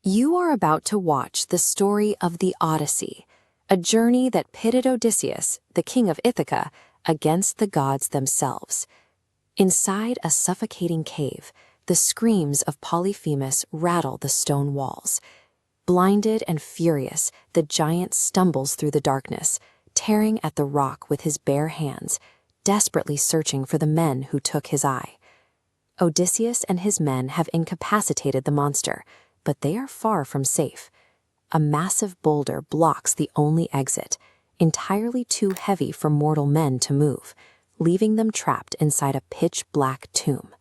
You are about to watch the story of the Odyssey, a journey that pitted Odysseus, the king of Ithaca, against the gods themselves. Inside a suffocating cave, the screams of Polyphemus rattle the stone walls. Blinded and furious, the giant stumbles through the darkness, tearing at the rock with his bare hands, desperately searching for the men who took his eye. Odysseus and his men have incapacitated the monster, but they are far from safe. A massive boulder blocks the only exit, entirely too heavy for mortal men to move, leaving them trapped inside a pitch-black tomb.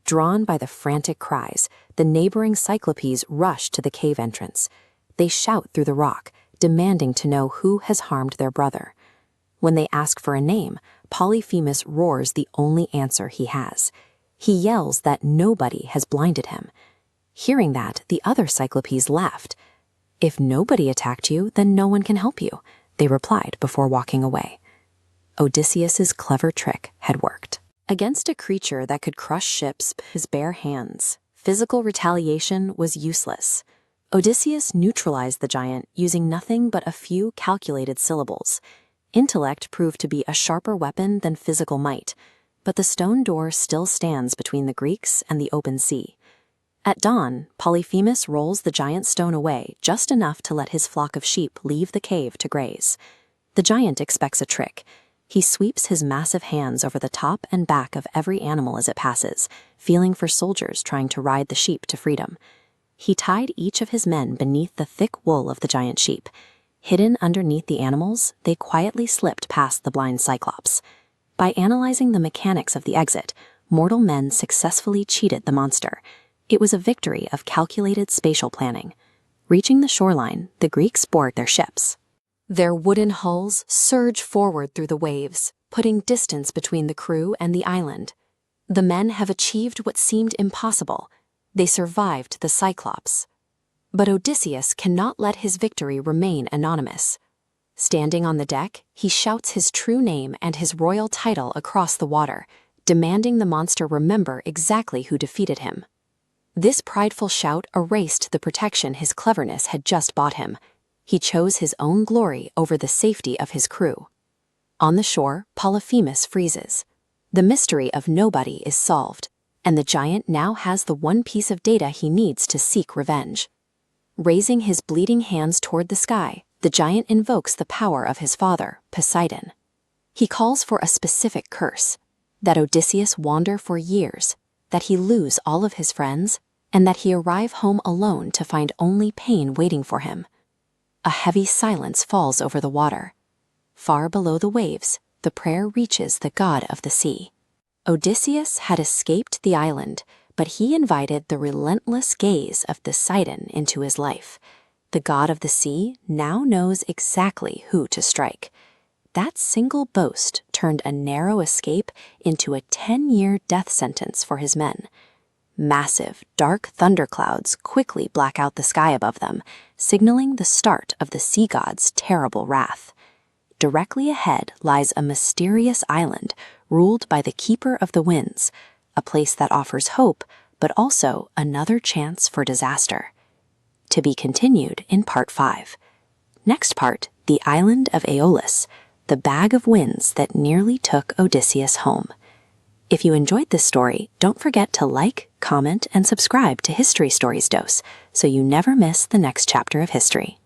Drawn by the frantic cries, the neighboring Cyclopes rush to the cave entrance. They shout through the rock, demanding to know who has harmed their brother. When they ask for a name, Polyphemus roars the only answer he has. He yells that nobody has blinded him. Hearing that, the other Cyclopes laughed. "If nobody attacked you, then no one can help you," they replied before walking away. Odysseus's clever trick had worked. Against a creature that could crush ships with his bare hands, physical retaliation was useless. Odysseus neutralized the giant using nothing but a few calculated syllables. Intellect proved to be a sharper weapon than physical might, but the stone door still stands between the Greeks and the open sea. At dawn, Polyphemus rolls the giant stone away just enough to let his flock of sheep leave the cave to graze. The giant expects a trick. He sweeps his massive hands over the top and back of every animal as it passes, feeling for soldiers trying to ride the sheep to freedom. He tied each of his men beneath the thick wool of the giant sheep. Hidden underneath the animals, they quietly slipped past the blind Cyclops. By analyzing the mechanics of the exit, mortal men successfully cheated the monster. It was a victory of calculated spatial planning. Reaching the shoreline, the Greeks board their ships. Their wooden hulls surge forward through the waves, putting distance between the crew and the island. The men have achieved what seemed impossible. They survived the Cyclops. But Odysseus cannot let his victory remain anonymous. Standing on the deck, he shouts his true name and his royal title across the water, demanding the monster remember exactly who defeated him. This prideful shout erased the protection his cleverness had just bought him. He chose his own glory over the safety of his crew. On the shore, Polyphemus freezes. The mystery of nobody is solved, and the giant now has the one piece of data he needs to seek revenge. Raising his bleeding hands toward the sky, the giant invokes the power of his father, Poseidon. He calls for a specific curse, that Odysseus wander for years, that he lose all of his friends, and that he arrive home alone to find only pain waiting for him. A heavy silence falls over the water. Far below the waves, the prayer reaches the god of the sea. Odysseus had escaped the island, but he invited the relentless gaze of Poseidon into his life. The god of the sea now knows exactly who to strike. That single boast turned a narrow escape into a 10-year death sentence for his men. Massive, dark thunderclouds quickly black out the sky above them, signaling the start of the sea god's terrible wrath. Directly ahead lies a mysterious island ruled by the Keeper of the Winds, a place that offers hope, but also another chance for disaster. To be continued in Part 5. Next part, the island of Aeolus, the bag of winds that nearly took Odysseus home. If you enjoyed this story, don't forget to like, comment, and subscribe to History Stories Dose so you never miss the next chapter of history.